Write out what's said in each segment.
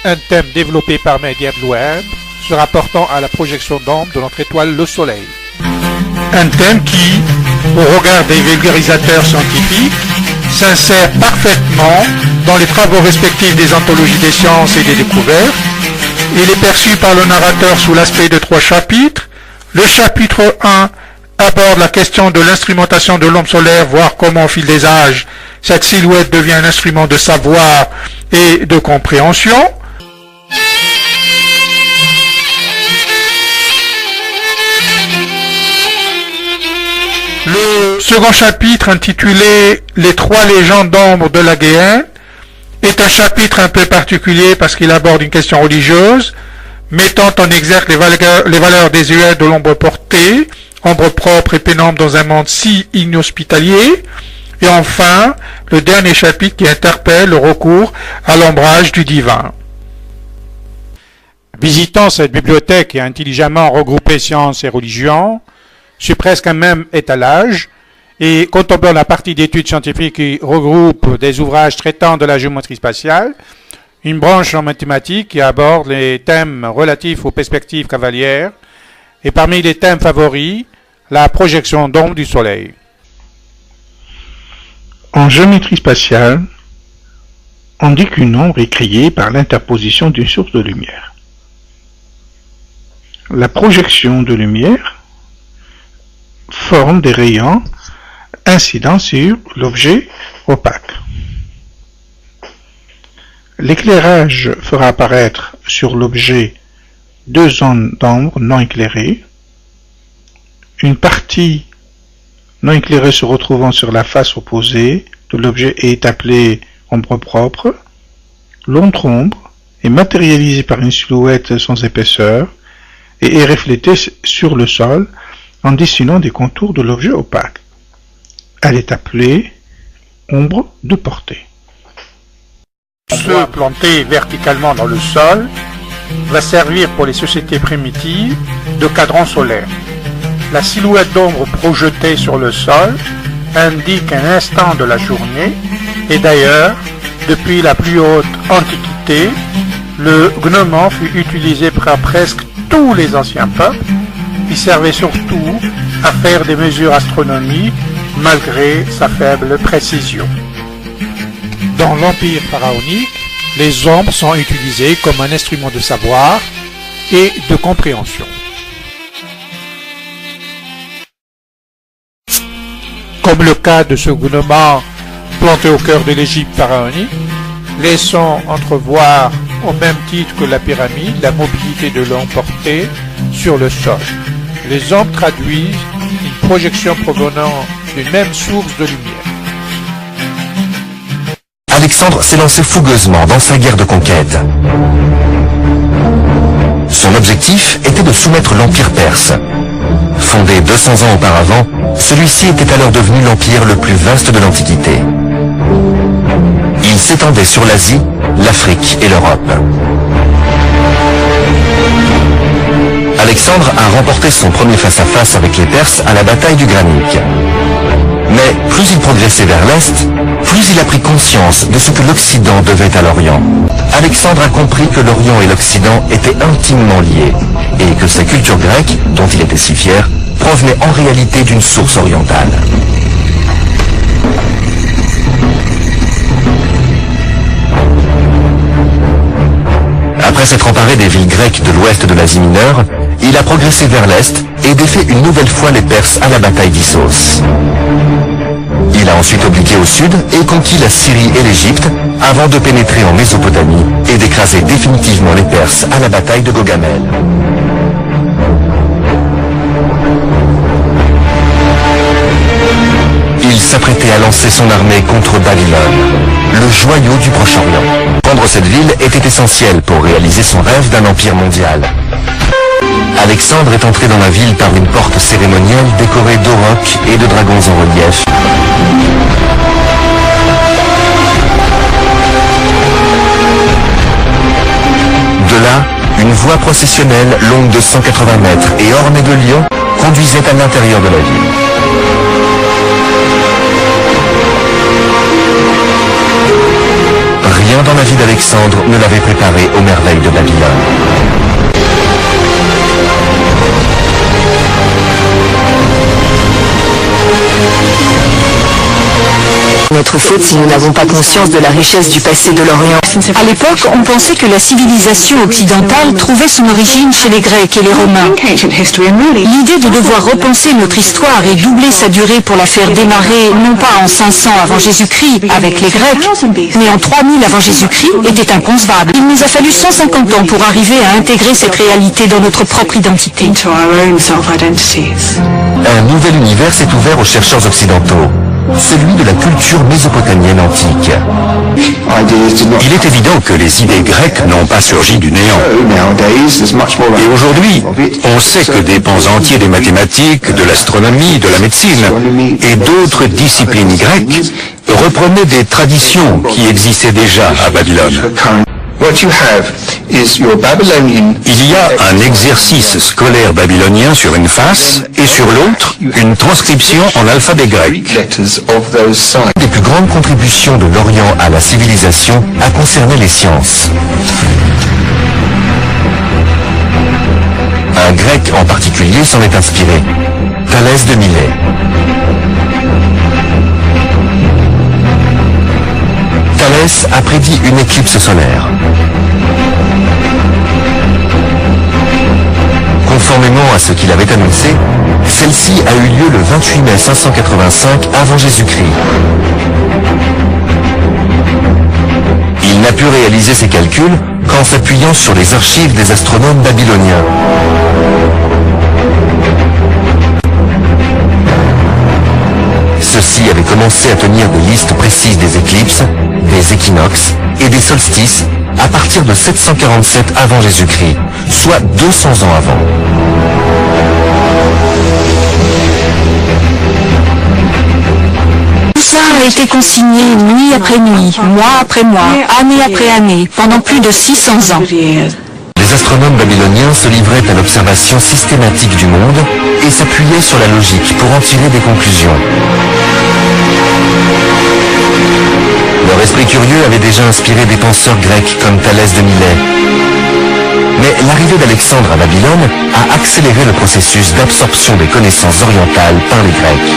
un thème développé par Media Web se rapportant à la projection d'ombre de notre étoile le Soleil. Un thème qui, au regard des vulgarisateurs scientifiques, s'insère parfaitement dans les travaux respectifs des anthologies des sciences et des découvertes. Il est perçu par le narrateur sous l'aspect de 3 chapitres. Le chapitre 1 aborde la question de l'instrumentation de l'ombre solaire, voir comment au fil des âges, cette silhouette devient un instrument de savoir et de compréhension. Le second chapitre, intitulé « Les 3 légendes d'ombre de la Géhenne », est un chapitre un peu particulier parce qu'il aborde une question religieuse, mettant en exergue les valeurs désuètes de l'ombre portée, ombre propre et pénombre dans un monde si inhospitalier. Et enfin, le dernier chapitre qui interpelle le recours à l'ombrage du divin. Visitant cette bibliothèque et intelligemment regroupée sciences et religions, sur presque un même étalage, et contemplant la partie d'études scientifiques qui regroupe des ouvrages traitant de la géométrie spatiale, une branche en mathématiques qui aborde les thèmes relatifs aux perspectives cavalières, et parmi les thèmes favoris, la projection d'ombre du Soleil. En géométrie spatiale, on dit qu'une ombre est créée par l'interposition d'une source de lumière. La projection de lumière forme des rayons incidents sur l'objet opaque. L'éclairage fera apparaître sur l'objet 2 zones d'ombre non éclairées. Une partie non éclairée se retrouvant sur la face opposée de l'objet est appelée ombre propre. L'autre ombre est matérialisée par une silhouette sans épaisseur et est reflétée sur le sol en dessinant des contours de l'objet opaque. Elle est appelée ombre de portée. Se planter verticalement dans le sol va servir pour les sociétés primitives de cadran solaire. La silhouette d'ombre projetée sur le sol indique un instant de la journée et d'ailleurs, depuis la plus haute antiquité, le gnomon fut utilisé par presque tous les anciens peuples. Il servait surtout à faire des mesures astronomiques malgré sa faible précision. Dans l'Empire pharaonique, les ombres sont utilisées comme un instrument de savoir et de compréhension. Comme le cas de ce gnomon planté au cœur de l'Égypte pharaonique, laissant entrevoir, au même titre que la pyramide, la mobilité de l'ombre portée sur le sol. Les ombres traduisent une projection provenant d'une même source de lumière. Alexandre s'est lancé fougueusement dans sa guerre de conquête. Son objectif était de soumettre l'Empire perse. Fondé 200 ans auparavant, celui-ci était alors devenu l'empire le plus vaste de l'Antiquité. Il s'étendait sur l'Asie, l'Afrique et l'Europe. Alexandre a remporté son premier face-à-face avec les Perses à la bataille du Granique. Mais plus il progressait vers l'Est, plus il a pris conscience de ce que l'Occident devait à l'Orient. Alexandre a compris que l'Orient et l'Occident étaient intimement liés, et que sa culture grecque, dont il était si fier, provenait en réalité d'une source orientale. Après s'être emparé des villes grecques de l'ouest de l'Asie mineure, il a progressé vers l'est et défait une nouvelle fois les Perses à la bataille d'Issos. Il a ensuite obliqué au sud et conquis la Syrie et l'Égypte avant de pénétrer en Mésopotamie et d'écraser définitivement les Perses à la bataille de Gaugamel. Il s'apprêtait à lancer son armée contre Babylone, le joyau du Proche-Orient. Prendre cette ville était essentiel pour réaliser son rêve d'un empire mondial. Alexandre est entré dans la ville par une porte cérémonielle décorée d'aurochs et de dragons en relief. De là, une voie processionnelle longue de 180 mètres et ornée de lions conduisait à l'intérieur de la ville. Rien dans la vie d'Alexandre ne l'avait préparé aux merveilles de Babylone. Notre faute si nous n'avons pas conscience de la richesse du passé de l'Orient. À l'époque, on pensait que la civilisation occidentale trouvait son origine chez les Grecs et les Romains. L'idée de devoir repenser notre histoire et doubler sa durée pour la faire démarrer non pas en 500 avant Jésus-Christ avec les Grecs, mais en 3000 avant Jésus-Christ était inconcevable. Il nous a fallu 150 ans pour arriver à intégrer cette réalité dans notre propre identité. Un nouvel univers s'est ouvert aux chercheurs occidentaux, celui de la culture mésopotamienne antique. Il est évident que les idées grecques n'ont pas surgi du néant. Et aujourd'hui, on sait que des pans entiers des mathématiques, de l'astronomie, de la médecine et d'autres disciplines grecques reprenaient des traditions qui existaient déjà à Babylone. Il y a un exercice scolaire babylonien sur une face et sur l'autre, une transcription en alphabet grec. Une des plus grandes contributions de l'Orient à la civilisation a concerné les sciences. Un grec en particulier s'en est inspiré, Thalès de Milet. Thalès a prédit une éclipse solaire. Conformément à ce qu'il avait annoncé, celle-ci a eu lieu le 28 mai 585 avant Jésus-Christ. Il n'a pu réaliser ses calculs qu'en s'appuyant sur les archives des astronomes babyloniens. Ceux-ci avaient commencé à tenir des listes précises des éclipses, des équinoxes et des solstices à partir de 747 avant Jésus-Christ, soit 200 ans avant. Tout ça a été consigné nuit après nuit, mois après mois, année après année, pendant plus de 600 ans. Les astronomes babyloniens se livraient à l'observation systématique du monde et s'appuyaient sur la logique pour en tirer des conclusions. Leur esprit curieux avait déjà inspiré des penseurs grecs comme Thalès de Milet. Mais l'arrivée d'Alexandre à Babylone a accéléré le processus d'absorption des connaissances orientales par les Grecs.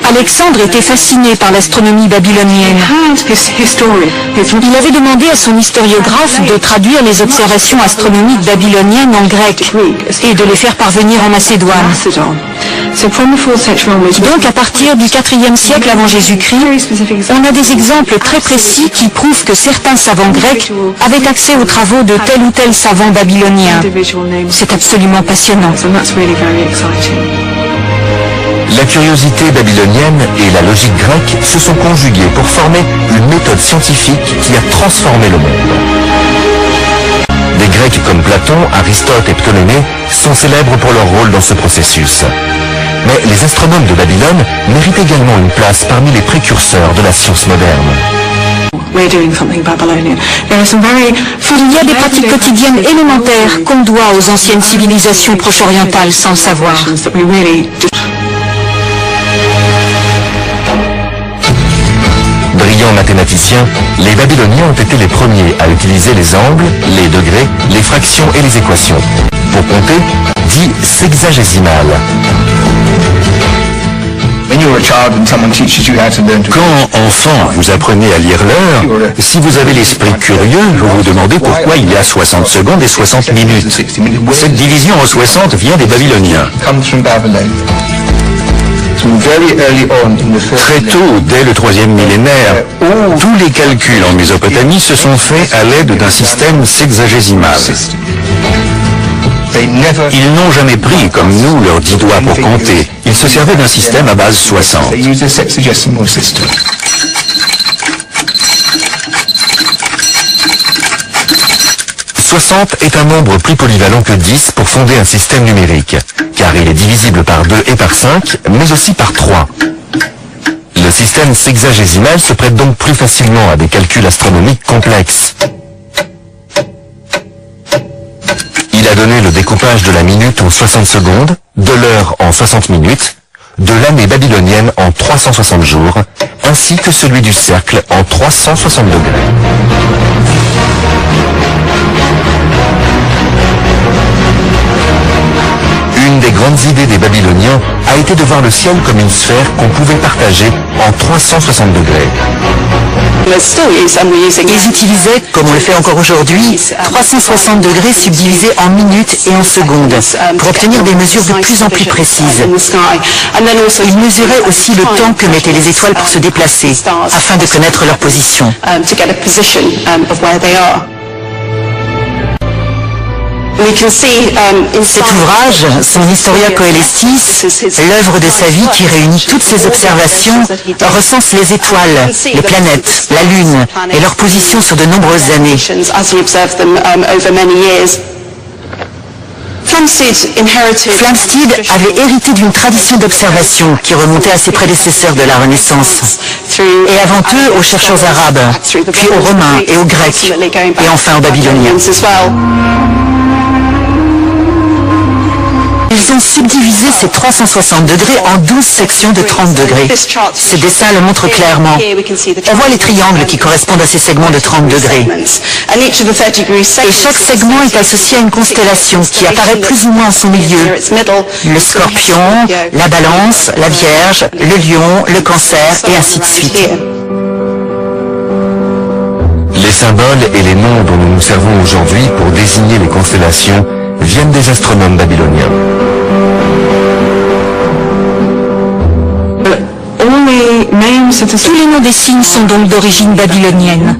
Alexandre était fasciné par l'astronomie babylonienne. Il avait demandé à son historiographe de traduire les observations astronomiques babyloniennes en grec et de les faire parvenir en Macédoine. Donc à partir du IVe siècle avant Jésus-Christ, on a des exemples très précis qui prouvent que certains savants grecs avaient accès aux travaux de tel ou tel savant babylonien. C'est absolument passionnant. La curiosité babylonienne et la logique grecque se sont conjuguées pour former une méthode scientifique qui a transformé le monde. Des Grecs comme Platon, Aristote et Ptolémée sont célèbres pour leur rôle dans ce processus. Mais les astronomes de Babylone méritent également une place parmi les précurseurs de la science moderne. Il y a des pratiques quotidiennes élémentaires qu'on doit aux anciennes civilisations proche-orientales sans le savoir. Brillants mathématiciens, les Babyloniens ont été les premiers à utiliser les angles, les degrés, les fractions et les équations. Pour compter, dit sexagésimal. Quand, enfant, vous apprenez à lire l'heure, si vous avez l'esprit curieux, vous vous demandez pourquoi il y a 60 secondes et 60 minutes. Cette division en 60 vient des Babyloniens. Très tôt, dès le 3e millénaire, tous les calculs en Mésopotamie se sont faits à l'aide d'un système sexagésimal. Ils n'ont jamais pris, comme nous, leurs 10 doigts pour compter. Ils se servaient d'un système à base 60. 60 est un nombre plus polyvalent que 10 pour fonder un système numérique, car il est divisible par 2 et par 5, mais aussi par 3. Le système sexagésimal se prête donc plus facilement à des calculs astronomiques complexes. Il a donné le découpage de la minute en 60 secondes, de l'heure en 60 minutes, de l'année babylonienne en 360 jours, ainsi que celui du cercle en 360 degrés. Une des grandes idées des Babyloniens a été de voir le ciel comme une sphère qu'on pouvait partager en 360 degrés. Ils utilisaient, comme on le fait encore aujourd'hui, 360 degrés subdivisés en minutes et en secondes, pour obtenir des mesures de plus en plus précises. Ils mesuraient aussi le temps que mettaient les étoiles pour se déplacer, afin de connaître leur position. Cet ouvrage, son Historia Coelestis, l'œuvre de sa vie qui réunit toutes ces observations, recense les étoiles, les planètes, la Lune et leur position sur de nombreuses années. Flamsteed avait hérité d'une tradition d'observation qui remontait à ses prédécesseurs de la Renaissance, et avant eux aux chercheurs arabes, puis aux Romains et aux Grecs, et enfin aux Babyloniens. Ils ont subdivisé ces 360 degrés en 12 sections de 30 degrés. Ce dessin le montre clairement. On voit les triangles qui correspondent à ces segments de 30 degrés. Et chaque segment est associé à une constellation qui apparaît plus ou moins en son milieu. Le Scorpion, la Balance, la Vierge, le Lion, le Cancer et ainsi de suite. Les symboles et les noms dont nous nous servons aujourd'hui pour désigner les constellations viennent des astronomes babyloniens. Tous les noms des signes sont donc d'origine babylonienne.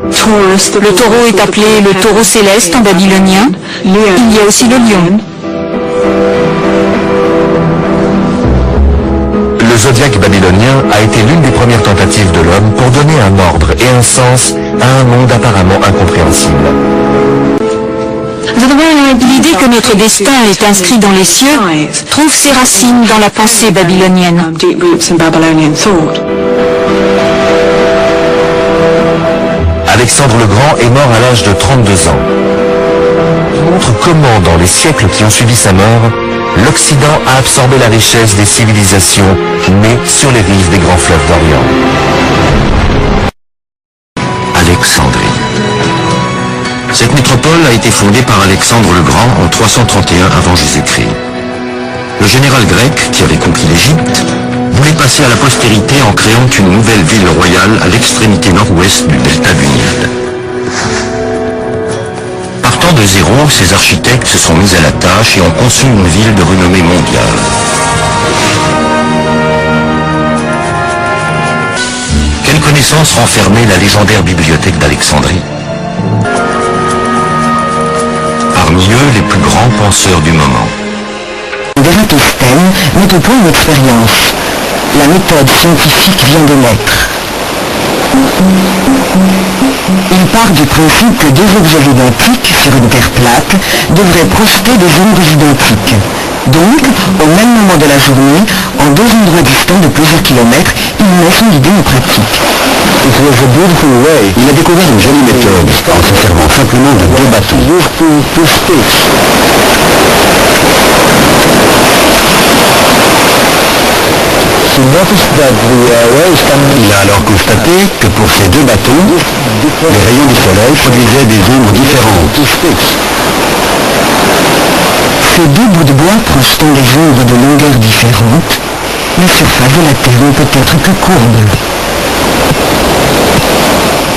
Le taureau est appelé le taureau céleste en babylonien. Il y a aussi le lion. Le zodiaque babylonien a été l'une des premières tentatives de l'homme pour donner un ordre et un sens à un monde apparemment incompréhensible. L'idée que notre destin est inscrit dans les cieux trouve ses racines dans la pensée babylonienne. Alexandre le Grand est mort à l'âge de 32 ans. Il montre comment, dans les siècles qui ont suivi sa mort, l'Occident a absorbé la richesse des civilisations nées sur les rives des grands fleuves d'Orient. Alexandrie. Cette métropole a été fondée par Alexandre le Grand en 331 avant Jésus-Christ. Le général grec, qui avait conquis l'Égypte, voulait passer à la postérité en créant une nouvelle ville royale à l'extrémité nord-ouest du delta du Nil. Partant de zéro, ses architectes se sont mis à la tâche et ont conçu une ville de renommée mondiale. Quelle connaissance renfermait la légendaire bibliothèque d'Alexandrie? Parmi eux, les plus grands penseurs du moment. Eratosthène met au point une expérience. La méthode scientifique vient de naître. Il part du principe que deux objets identiques sur une terre plate devraient projeter des ombres identiques. Donc, au même moment de la journée, en deux endroits distants de plusieurs kilomètres, il met son idée en pratique. Il a découvert une jolie méthode en se servant simplement de deux bâtons. Il a alors constaté que pour ces deux bâtons, les rayons du soleil produisaient des ombres différentes. Ces deux bouts de bois projetant des ombres de longueurs différentes, la surface de la Terre ne peut être que courbe.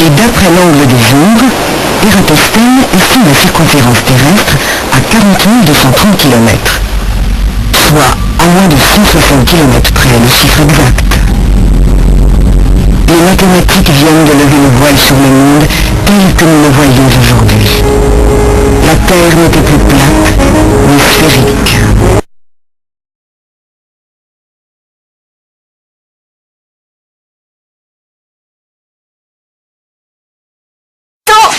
Et d'après l'angle des ombres, Eratosthène estime la circonférence terrestre à 40 230 km, soit à moins de 160 km près le chiffre exact. Les mathématiques viennent de lever le voile sur le monde tel que nous le voyons aujourd'hui. La Terre n'était plus plate, mais sphérique.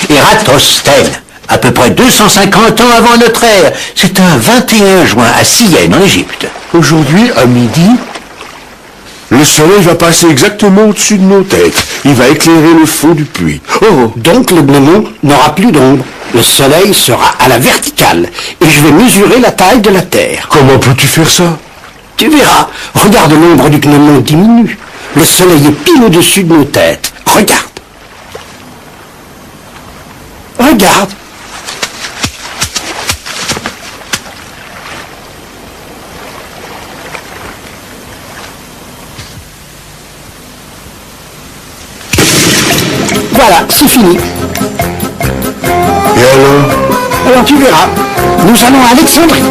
Eratosthène, à peu près 250 ans avant notre ère. C'est un 21 juin à Syène, en Égypte. Aujourd'hui, à midi, le soleil va passer exactement au-dessus de nos têtes. Il va éclairer le fond du puits. Oh, donc le moment n'aura plus d'ombre. Le soleil sera à la verticale et je vais mesurer la taille de la Terre. Comment peux-tu faire ça? Tu verras. Regarde, l'ombre du gnomon diminue. Le soleil est pile au-dessus de nos têtes. Regarde. Regarde. Voilà, c'est fini. Et alors? Alors tu verras. Nous allons à Alexandrie.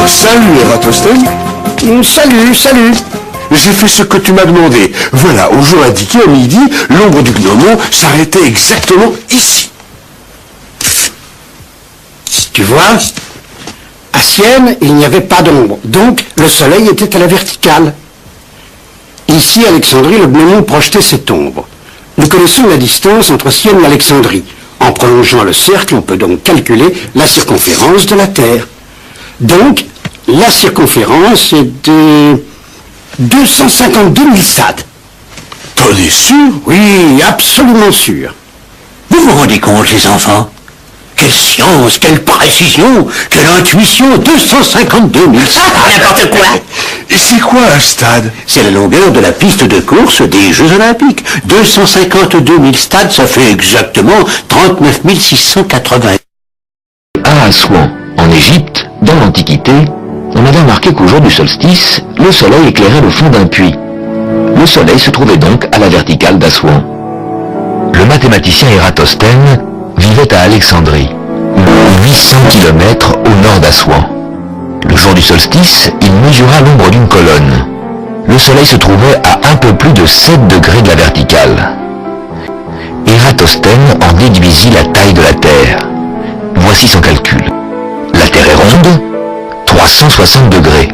Salut, Eratosthène. Salut. J'ai fait ce que tu m'as demandé. Voilà, au jour indiqué, à midi, l'ombre du gnomon s'arrêtait exactement ici. Tu vois, à Sienne, il n'y avait pas d'ombre. Donc, le soleil était à la verticale. Ici, à Alexandrie, le gnomon projetait cette ombre. Nous connaissons la distance entre Sienne et Alexandrie. En prolongeant le cercle, on peut donc calculer la circonférence de la Terre. Donc, la circonférence est de 252 000 stades. T'en es sûr? Oui, absolument sûr. Vous vous rendez compte, les enfants? Quelle science, quelle précision, quelle intuition, 252 000 stades, n'importe quoi. Et c'est quoi un stade? C'est la longueur de la piste de course des Jeux Olympiques. 252 000 stades, ça fait exactement 39 680. À Assouan, en Égypte, dans l'Antiquité, on avait remarqué qu'au jour du solstice, le soleil éclairait le fond d'un puits. Le soleil se trouvait donc à la verticale d'Assouan. Le mathématicien Ératosthène vivait à Alexandrie, 800 km au nord d'Assouan. Le jour du solstice, il mesura l'ombre d'une colonne. Le soleil se trouvait à un peu plus de 7 degrés de la verticale. Ératosthène en déduisit la taille de la Terre. Voici son calcul. La Terre est ronde, 360 degrés.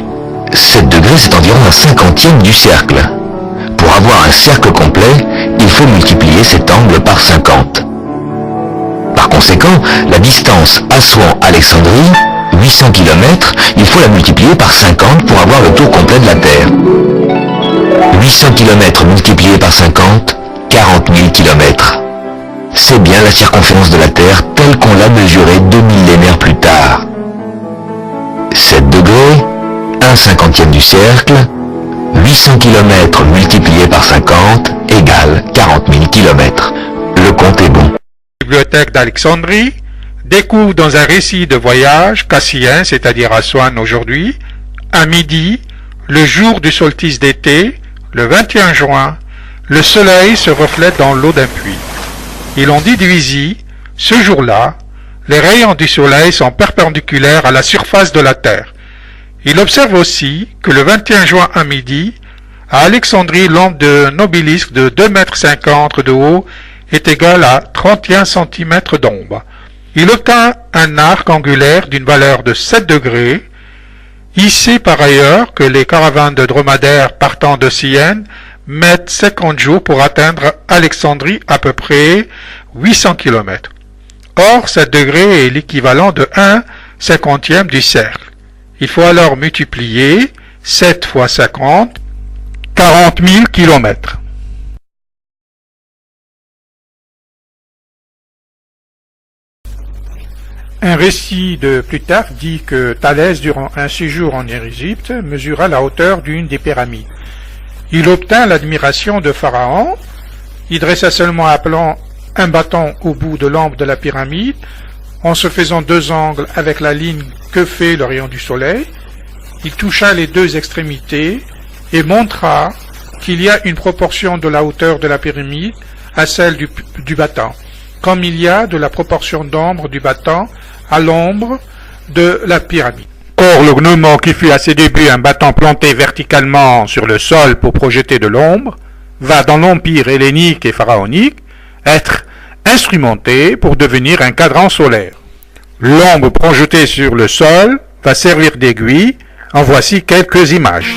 7 degrés, c'est environ un cinquantième du cercle. Pour avoir un cercle complet, il faut multiplier cet angle par 50. Par conséquent, la distance Assouan-Alexandrie, 800 km, il faut la multiplier par 50 pour avoir le tour complet de la Terre. 800 km multiplié par 50, 40 000 km. C'est bien la circonférence de la Terre telle qu'on l'a mesurée 2 millénaires plus tard. 7 degrés, 1/50 du cercle, 800 km multiplié par 50 égale 40 000 km. Le compte est bon. La bibliothèque d'Alexandrie découvre dans un récit de voyage qu'à Sienne, c'est-à-dire à Assouan aujourd'hui, à midi, le jour du solstice d'été, le 21 juin, le soleil se reflète dans l'eau d'un puits. Il en déduisit, ce jour-là, les rayons du soleil sont perpendiculaires à la surface de la Terre. Il observe aussi que le 21 juin à midi, à Alexandrie, l'ombre d'un obélisque de 2,50 m de haut est égale à 31 cm d'ombre. Il obtint un arc angulaire d'une valeur de 7 degrés. Il sait par ailleurs que les caravanes de dromadaires partant de Sienne mettent 50 jours pour atteindre Alexandrie, à peu près 800 km. Or, 7 degrés est l'équivalent de 1/50 du cercle. Il faut alors multiplier 7 fois 50, 40 000 km. Un récit de Plutarque dit que Thalès, durant un séjour en Égypte, mesura la hauteur d'une des pyramides. Il obtint l'admiration de Pharaon. Il dressa seulement à plan un bâton au bout de l'ambre de la pyramide, en se faisant 2 angles avec la ligne que fait le rayon du soleil. Il toucha les 2 extrémités et montra qu'il y a une proportion de la hauteur de la pyramide à celle du bâton, comme il y a de la proportion d'ombre du bâton à l'ombre de la pyramide. Or, le gnomon, qui fut à ses débuts un bâton planté verticalement sur le sol pour projeter de l'ombre, va dans l'empire hellénique et pharaonique être instrumenté pour devenir un cadran solaire. L'ombre projetée sur le sol va servir d'aiguille. En voici quelques images.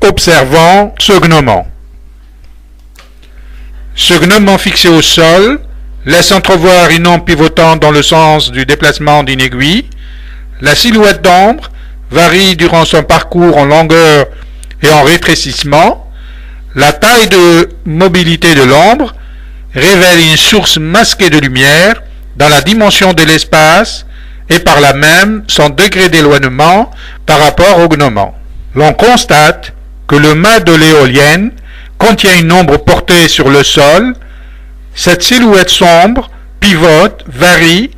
observant ce gnomon. Ce gnomon fixé au sol laisse entrevoir une ombre pivotant dans le sens du déplacement d'une aiguille. La silhouette d'ombre varie durant son parcours en longueur et en rétrécissement. La taille de mobilité de l'ombre révèle une source masquée de lumière dans la dimension de l'espace et par là même son degré d'éloignement par rapport au gnomon. L'on constate que le mât de l'éolienne contient une ombre portée sur le sol. Cette silhouette sombre pivote, varie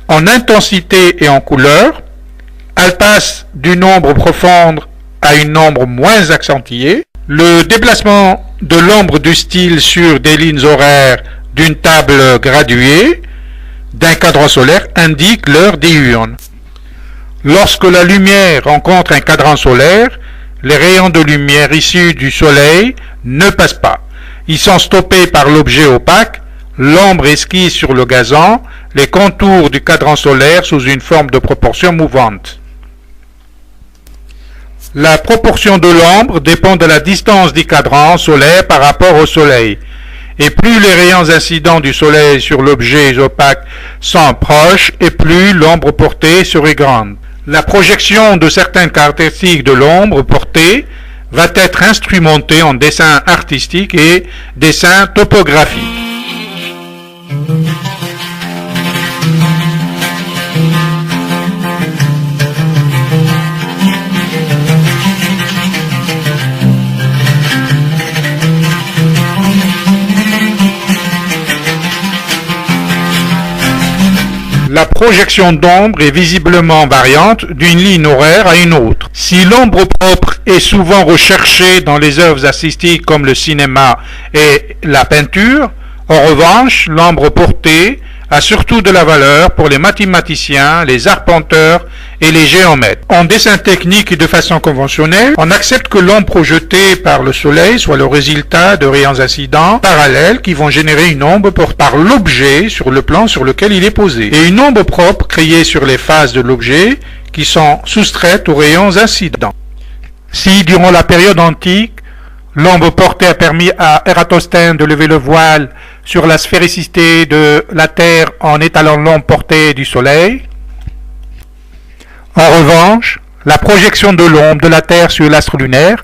en intensité et en couleur. Elle passe d'une ombre profonde à une ombre moins accentuée. Le déplacement de l'ombre du style sur des lignes horaires d'une table graduée d'un cadran solaire indique l'heure diurne. Lorsque la lumière rencontre un cadran solaire, les rayons de lumière issus du soleil ne passent pas. Ils sont stoppés par l'objet opaque. L'ombre esquisse sur le gazon les contours du cadran solaire sous une forme de proportion mouvante. La proportion de l'ombre dépend de la distance du cadran solaire par rapport au soleil. Et plus les rayons incidents du soleil sur l'objet opaque sont proches, et plus l'ombre portée serait grande. La projection de certaines caractéristiques de l'ombre portée va être instrumentée en dessin artistique et dessin topographique. La projection d'ombre est visiblement variante d'une ligne horaire à une autre. Si l'ombre propre est souvent recherchée dans les œuvres artistiques comme le cinéma et la peinture, en revanche, l'ombre portée a surtout de la valeur pour les mathématiciens, les arpenteurs et les géomètres. En dessin technique et de façon conventionnelle, on accepte que l'ombre projetée par le soleil soit le résultat de rayons incidents parallèles qui vont générer une ombre par l'objet sur le plan sur lequel il est posé, et une ombre propre créée sur les faces de l'objet qui sont soustraites aux rayons incidents. Si, durant la période antique, l'ombre portée a permis à Ératosthène de lever le voile sur la sphéricité de la Terre en étalant l'ombre portée du Soleil, en revanche, la projection de l'ombre de la Terre sur l'astre lunaire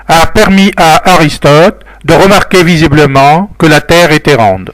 a permis à Aristote de remarquer visiblement que la Terre était ronde.